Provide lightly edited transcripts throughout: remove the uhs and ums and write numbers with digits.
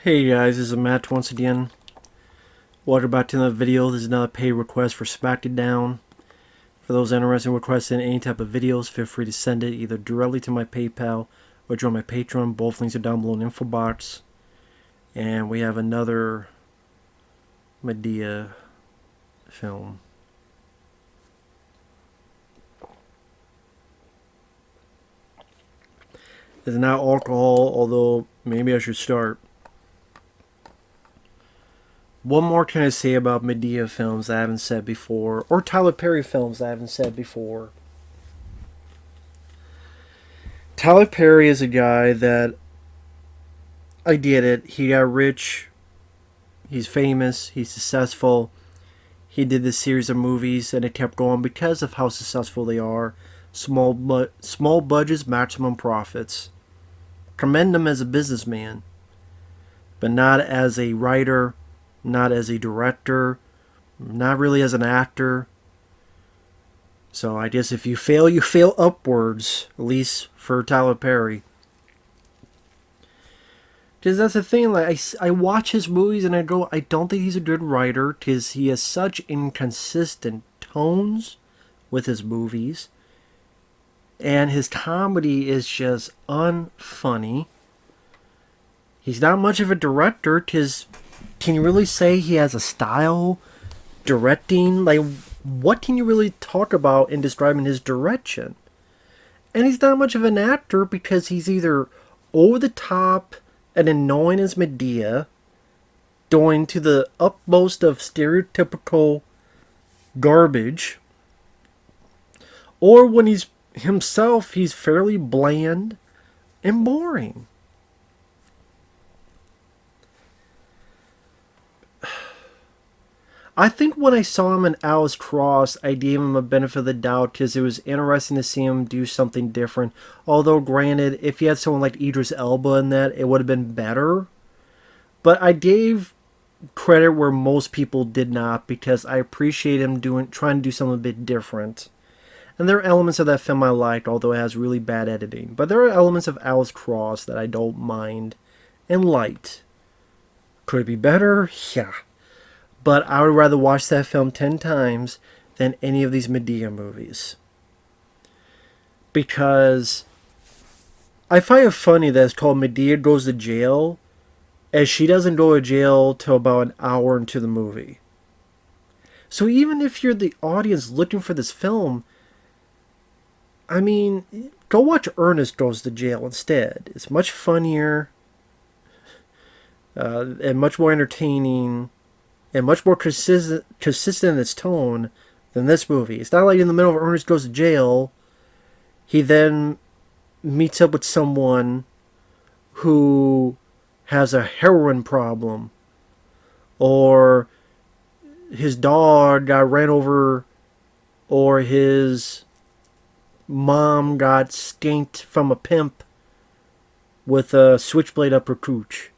Hey guys, this is Matt once again. Welcome back to another video. This is another paid request for Smackdown. For those interested in requesting any type of videos, feel free to send it either directly to my PayPal or join my Patreon. Both links are down below in the info box. And we have another Medea film. It's not alcohol, although maybe I should start. What more can I say about Medea films that I haven't said before? Or Tyler Perry films that I haven't said before? Tyler Perry is a guy that, I get it, he got rich, he's famous, he's successful. He did this series of movies and it kept going because of how successful they are. Small budgets, maximum profits. Commend him as a businessman, but not as a writer, not as a director, not really as an actor. So I guess if you fail upwards, at least for Tyler Perry. Because that's the thing, like I watch his movies and I go, I don't think he's a good writer because he has such inconsistent tones with his movies. And his comedy is just unfunny. He's not much of a director because can you really say he has a style directing? Like, what can you really talk about in describing his direction? And he's not much of an actor because he's either over the top and annoying as Madea, going to the utmost of stereotypical garbage, or when he's himself, he's fairly bland and boring. I think when I saw him in Alice Cross, I gave him a benefit of the doubt because it was interesting to see him do something different. Although, granted, if he had someone like Idris Elba in that, it would have been better. But I gave credit where most people did not because I appreciate him trying to do something a bit different. And there are elements of that film I liked, although it has really bad editing. But there are elements of Alice Cross that I don't mind and liked. Could it be better? Yeah. But I would rather watch that film 10 times than any of these Medea movies. Because I find it funny that it's called Medea Goes to Jail, as she doesn't go to jail till about an hour into the movie. So even if you're the audience looking for this film, I mean, go watch Ernest Goes to Jail instead. It's much funnier and much more entertaining and much more consistent in its tone than this movie. It's not like in the middle of Ernest Goes to Jail, he then meets up with someone who has a heroin problem, or his dog got ran over, or his mom got skanked from a pimp with a switchblade up her cooch.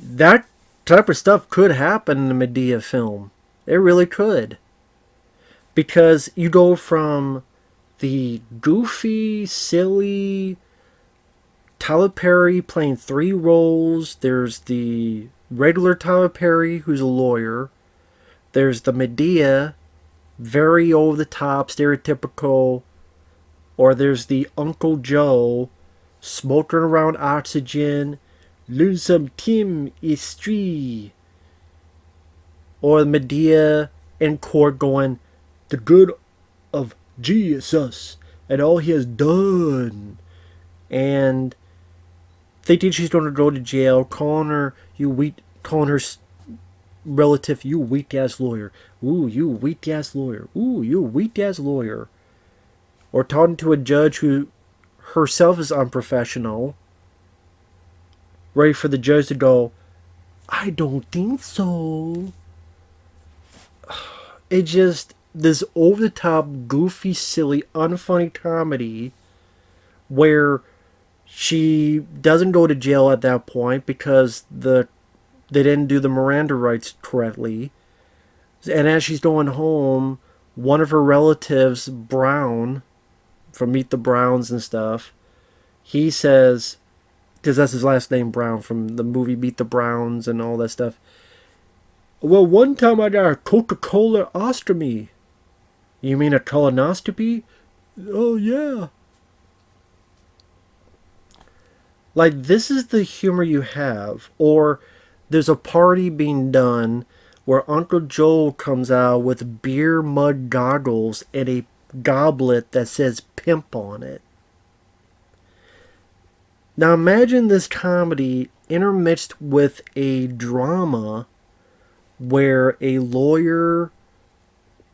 That type of stuff could happen in a Medea film. It really could. Because you go from the goofy, silly Tyler Perry playing 3 roles. There's the regular Tyler Perry who's a lawyer. There's the Medea, very over the top, stereotypical, or there's the Uncle Joe smoking around oxygen, lose some Tim Istri, or Medea in court going, the good of Jesus and all he has done, and thinking she's going to go to jail, calling her relative, you weak ass lawyer. Ooh, you weak ass lawyer. Ooh, you weak ass lawyer. Or talking to a judge who herself is unprofessional, ready for the judge to go, I don't think so. It just, this over the top, goofy, silly, unfunny comedy where she doesn't go to jail at that point because they didn't do the Miranda rights correctly. And as she's going home, one of her relatives, Brown, from Meet the Browns and stuff, he says, because that's his last name, Brown, from the movie Beat the Browns and all that stuff. Well, one time I got a Coca-Cola ostomy. You mean a colonoscopy? Oh, yeah. Like, this is the humor you have. Or there's a party being done where Uncle Joe comes out with beer mud goggles and a goblet that says pimp on it. Now imagine this comedy intermixed with a drama where a lawyer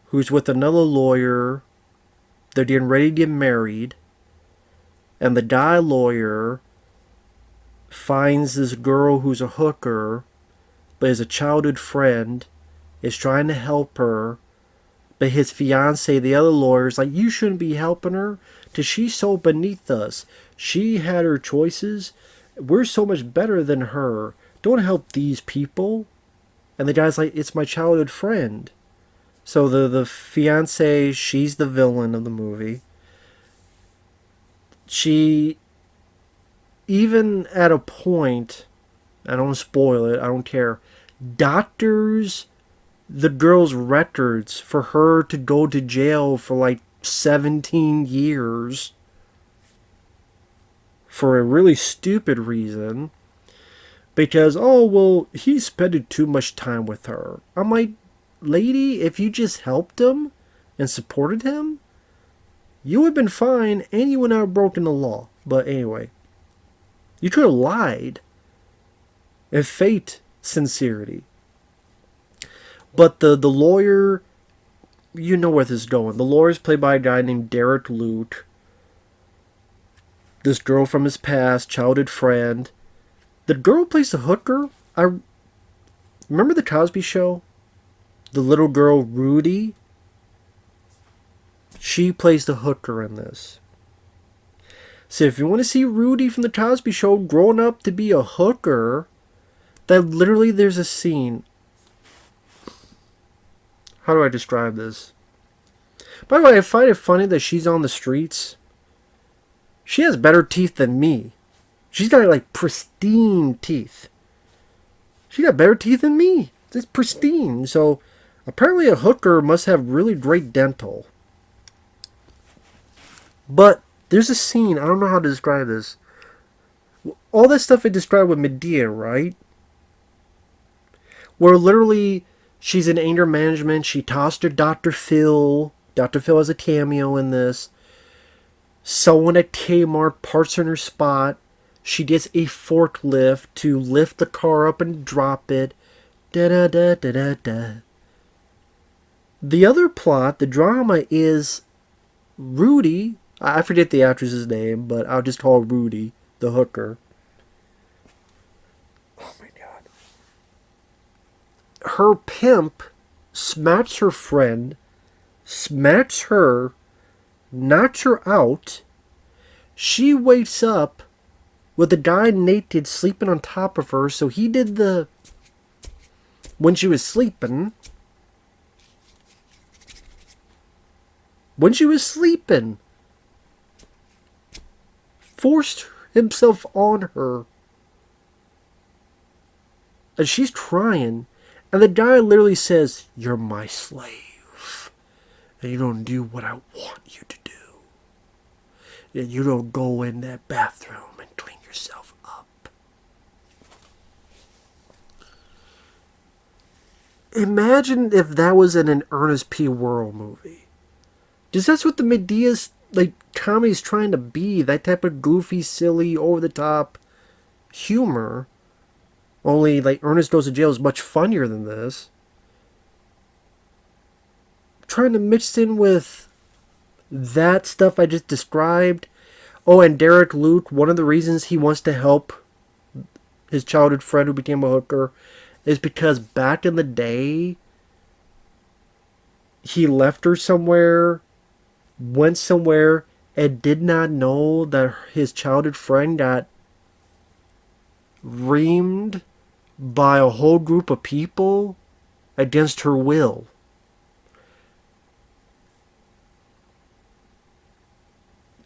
who's with another lawyer, they're getting ready to get married, and the guy lawyer finds this girl who's a hooker, but is a childhood friend, is trying to help her, but his fiance, the other lawyer, is like, you shouldn't be helping her, because she's so beneath us. She had her choices. We're so much better than her. Don't help these people. And the guy's like, it's my childhood friend. So the fiance, she's the villain of the movie. She, even at a point, I don't spoil it, I don't care, doctors the girl's records for her to go to jail for like 17 years for a really stupid reason. Because, oh, well, he spent too much time with her. I'm like, lady, if you just helped him and supported him, you would have been fine and you would not have broken the law. But anyway, you could have lied and faked sincerity. But the lawyer, you know where this is going. The lawyer is played by a guy named Derek Luke. This girl from his past, childhood friend. The girl plays the hooker. I remember the Cosby Show? The little girl, Rudy. She plays the hooker in this. So if you want to see Rudy from the Cosby Show growing up to be a hooker, that literally there's a scene. How do I describe this? By the way, I find it funny that she's on the streets. She has better teeth than me. She's got like pristine teeth. She got better teeth than me. It's pristine. So apparently a hooker must have really great dental. But there's a scene, I don't know how to describe this. All that stuff I described with Medea, right? Where literally she's in anger management. She tossed her Dr. Phil. Dr. Phil has a cameo in this. Someone at Kmart parts in her spot. She gets a forklift to lift the car up and drop it. Da da da da da da. The other plot, the drama, is Rudy. I forget the actress's name, but I'll just call Rudy, the hooker. Oh my god. Her pimp smacks her friend, smacks her, knocks her out. She wakes up with the guy naked sleeping on top of her, so he did the... When she was sleeping, forced himself on her. And she's crying. And the guy literally says, you're my slave. And you don't do what I want you to do. And you don't go in that bathroom and clean yourself up. Imagine if that was in an Ernest P. Worrell movie. Because that's what the Medea's like comedy's trying to be. That type of goofy, silly, over-the-top humor. Only like Ernest Goes to Jail is much funnier than this. Trying to mix in with that stuff I just described. Oh, and Derek Luke, one of the reasons he wants to help his childhood friend who became a hooker is because back in the day, he left her somewhere, went somewhere, and did not know that his childhood friend got reamed by a whole group of people against her will.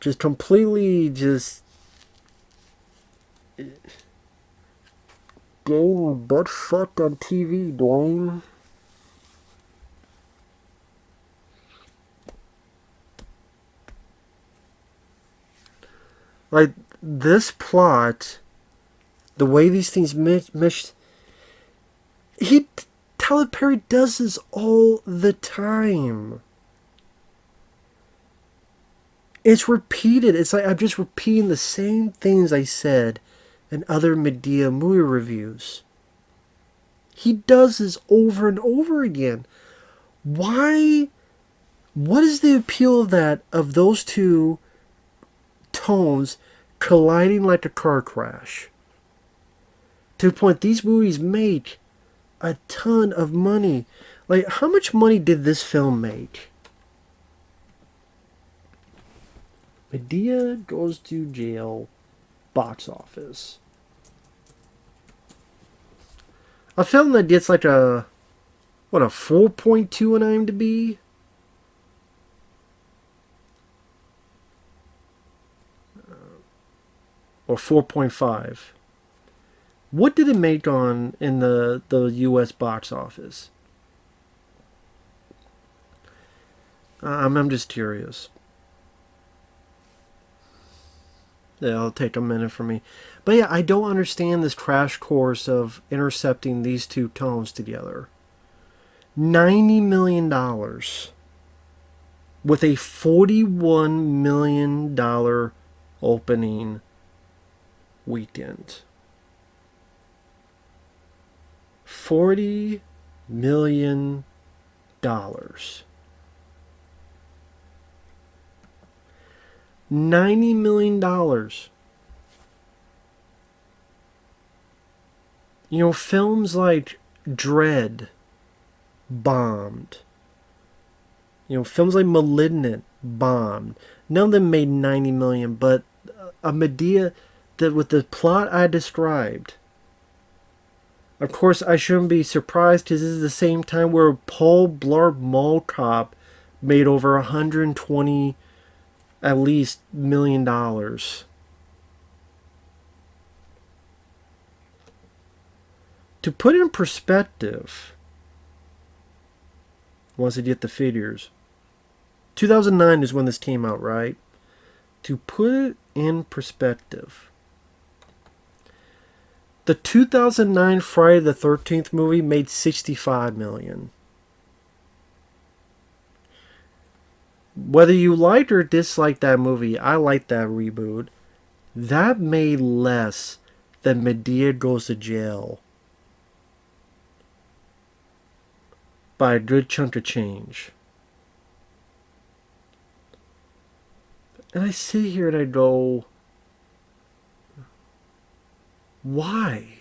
Just completely Getting butt fucked on TV, Dwayne. Like, this plot, the way these things mesh, Tyler Perry does this all the time. It's repeated. It's like I'm just repeating the same things I said in other Medea movie reviews. He does this over and over again. Why? What is the appeal of that, of those two tones colliding like a car crash? To the point these movies make a ton of money. Like, how much money did this film make? Medea Goes to Jail box office. A film that gets like a 4.2 on IMDb? Or 4.5. What did it make in the US box office? I'm just curious. Yeah, it'll take a minute for me. But yeah, I don't understand this crash course of intercepting these two tones together. $90 million with a $41 million opening weekend. $40 million. $90 million. You know, films like Dread bombed. You know, films like Malignant bombed. None of them made 90 million, but a Medea that with the plot I described. Of course, I shouldn't be surprised because this is the same time where Paul Blart Mall Cop made over 120 at least $1 million. To put it in perspective, once I get the figures, 2009 is when this came out, right? To put it in perspective, the 2009 Friday the 13th movie made $65 million. Whether you liked or disliked that movie, I liked that reboot. That made less than Medea Goes to Jail by a good chunk of change. And I sit here and I go, why?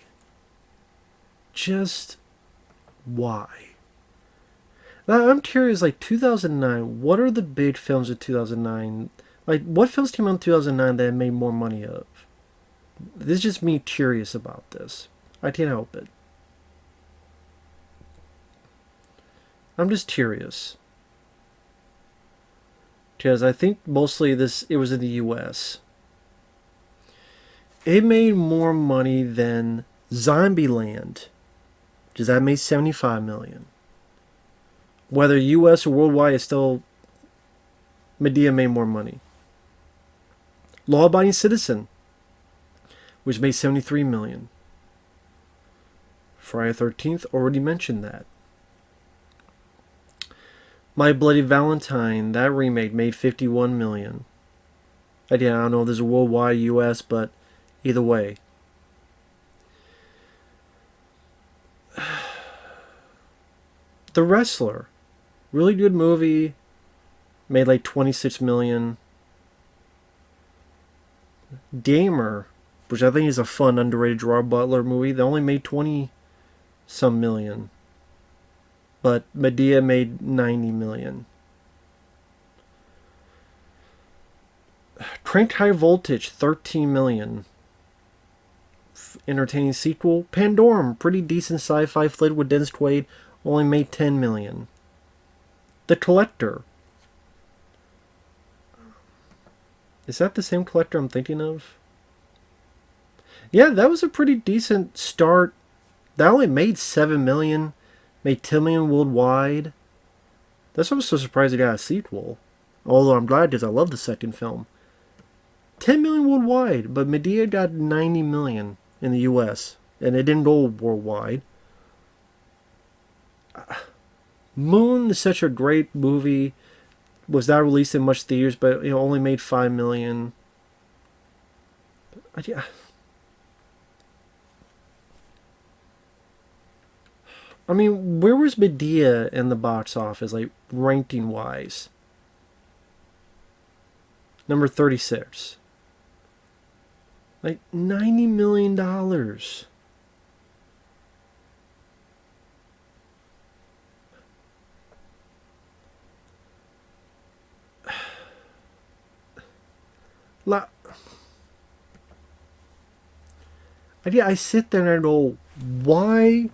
Just why? Now, I'm curious, like 2009, what are the big films of 2009? Like, what films came out in 2009 that made more money of? This is just me curious about this. I can't help it. I'm just curious. Because I think mostly it was in the US. It made more money than Zombieland. Because that made $75 million. Whether US or worldwide, is still Medea made more money. Law Abiding Citizen, which made $73 million. Friday the 13th, already mentioned that. My Bloody Valentine, that remake made $51 million. Again, I don't know if there's a worldwide US, but either way. The Wrestler, really good movie, made like $26 million. Gamer, which I think is a fun, underrated Gerard Butler movie, they only made 20 some million. But Madea made $90 million. Cranked High Voltage, $13 million. Entertaining sequel. Pandorum, pretty decent sci-fi flick with Dennis Quaid, only made $10 million. The Collector. Is that the same Collector I'm thinking of? Yeah, that was a pretty decent start. That only made 7 million, made 10 million worldwide. That's why I'm so surprised it got a sequel. Although I'm glad because I love the second film. 10 million worldwide, but Medea got 90 million in the U.S. and it didn't go worldwide. Moon is such a great movie. Was not released in much theaters, but only made 5 million. Yeah. I mean, where was Medea in the box office, like ranking wise? Number 36. Like $90 million. La- I sit there and I go, why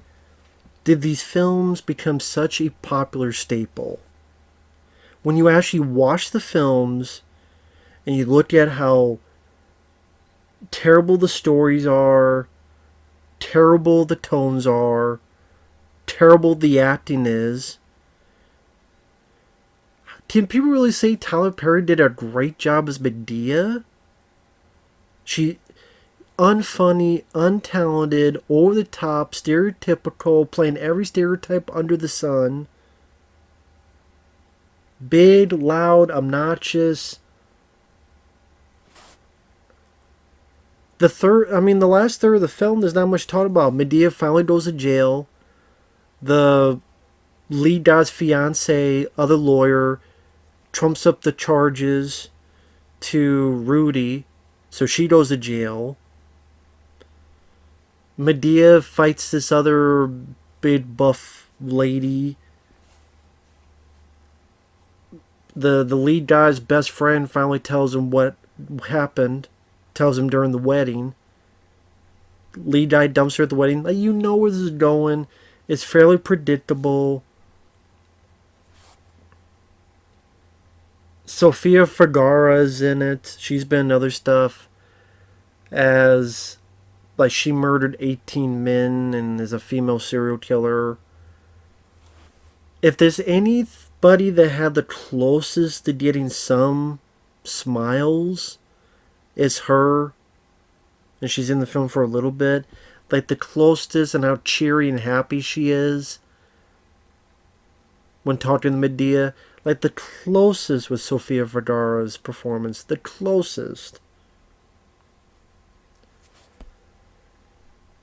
did these films become such a popular staple? When you actually watch the films and you look at how terrible the stories are, terrible the tones are, terrible the acting is, can people really say Tyler Perry did a great job as Medea? She unfunny, untalented, over the top, stereotypical, playing every stereotype under the sun. Big, loud, obnoxious. The last third of the film, there's not much talk about. Medea finally goes to jail. The lead guy's fiance, other lawyer, trumps up the charges to Rudy, so she goes to jail. Medea fights this other big buff lady. The lead guy's best friend finally tells him what happened, tells him during the wedding. Lead guy dumps her at the wedding. Like, you know where this is going. It's fairly predictable. Sofia Vergara's in it. She's been in other stuff as like she murdered 18 men and is a female serial killer. If there's anybody that had the closest to getting some smiles, it's her. And she's in the film for a little bit. Like the closest and how cheery and happy she is when talking to Medea. Like the closest with Sofia Vergara's performance. The closest.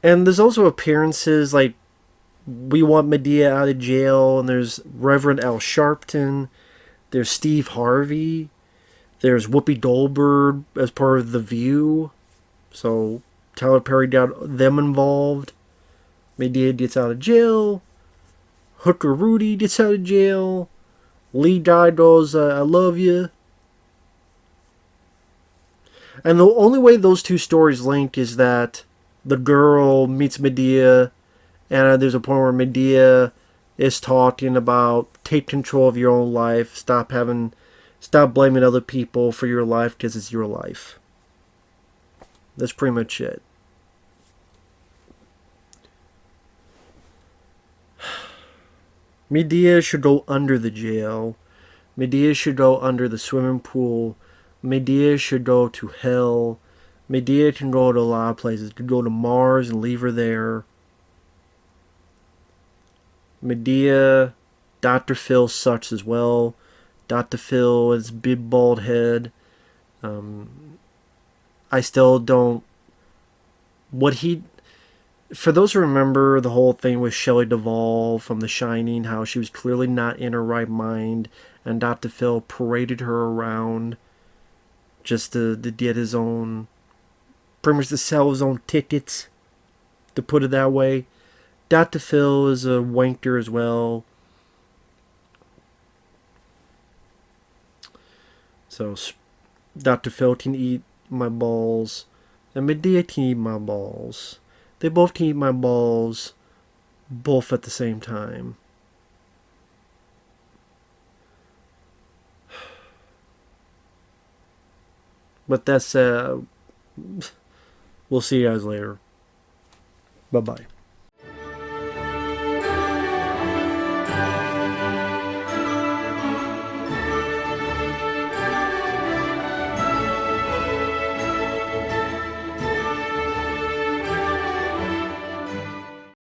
And there's also appearances like we want Medea out of jail, and there's Reverend Al Sharpton, there's Steve Harvey, there's Whoopi Goldberg as part of The View. So Tyler Perry got them involved. Medea gets out of jail. Hooker Rudy gets out of jail. Lee Guy goes, I love you. And the only way those two stories link is that the girl meets Medea, and there's a point where Medea is talking about take control of your own life, stop blaming other people for your life because it's your life. That's pretty much it. Medea should go under the jail. Medea should go under the swimming pool. Medea should go to hell. Medea can go to a lot of places. Could go to Mars and leave her there. Medea, Dr. Phil sucks as well. Dr. Phil is big bald head. I still don't. What he. For those who remember the whole thing with Shelley Duvall from The Shining, how she was clearly not in her right mind, and Dr. Phil paraded her around just to get his own. Pretty much to sell his own tickets, to put it that way. Dr. Phil is a wanker as well. So Dr. Phil can eat my balls, and Medea can eat my balls. They both can eat my balls, both at the same time. But that's We'll see you guys later. Bye-bye.